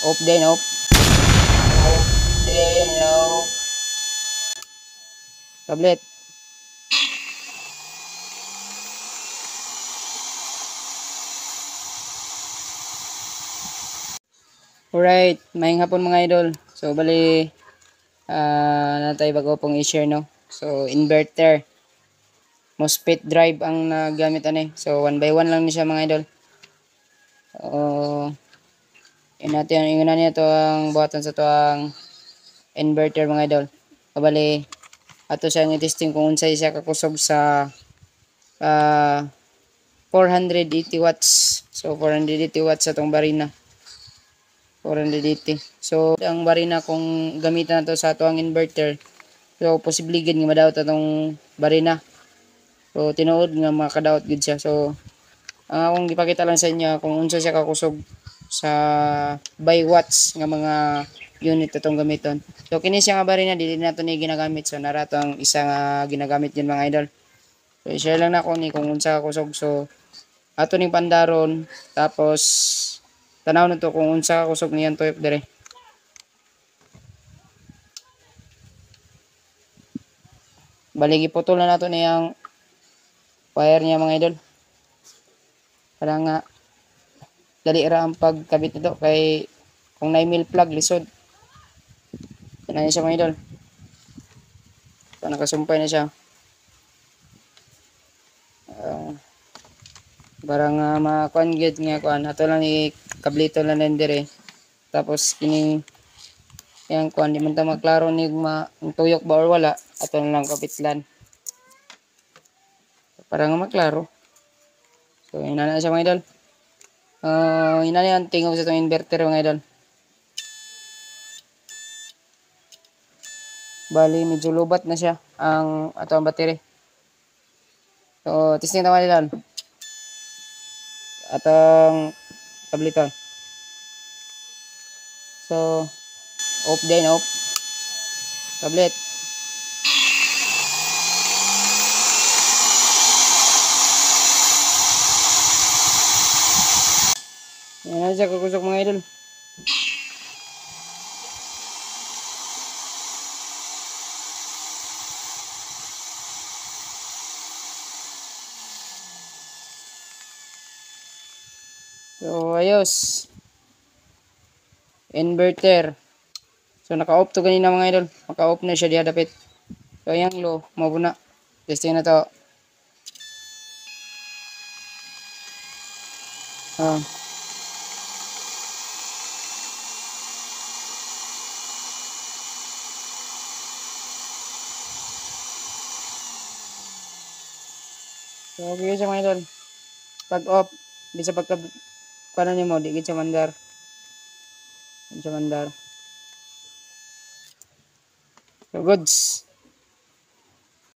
Off din, off. Off din, no. Tablet. Alright, maayong hapon mga idol. So, bali, natay bago pong i-share, no? So, inverter. MOSFET drive ang nagamit ano eh. So, 1 by 1 lang niya siya mga idol. Ingon na niya to ang buhatan sa to ang inverter mga idol. So, bali, ato siya i-testing kung unsay siya kakusog sa 480 watts. So, 480 watts sa tong barina. 480. So, ang barina kung gamitan na to sa ato ang inverter, so, posible gid nga madawat atong barina. So, tinuod nga makadawat gid siya. So, ang akong gipakita lang sa inyo kung unsa siya kakusog sa by watts nga mga unit atong gamiton. So, kini siya nga barina, dili nato ni ginagamit. So, narato ang isa nga ginagamit yun mga idol. So, i-share lang na ko ni kung unsa kakusog. So, ato ning pandaron, tapos tanaw na to kung unsa kakusog niyan tuyok dire. Bali giputol na nato niyang wire niya mga idol. Para nga dali ra ang pagkabit nito kay kung na-mil plug lisod. Yan siya mga idol. So, nakasumpay na siya. Para nga makuan gid nga kuan ato lang i-kablito lang din dire. Tapos kini yang kuan di man ta maklaro ni tuyok ba or wala, ato lang kapitlan. Para nga maklaro. So, ina na siya mga idol. Ina na yung tingog sa itong inverter mga idol. Bali, medyo lubat na siya ang ato ang battery. So, testing naman nila. Atong tabliton. So, off din, off. Tablet. Yan na siya kakusok mga idol. So, ayos. Inverter. So, naka-off to ganina mga idol. Naka-off na siya diya dapit. So, yung low, mabuna. Testing na to. So, okay siya mga idol. Pag off, bisa pagka paano niyo mo, di gid siya mandar. Di siya mandar. So, goods.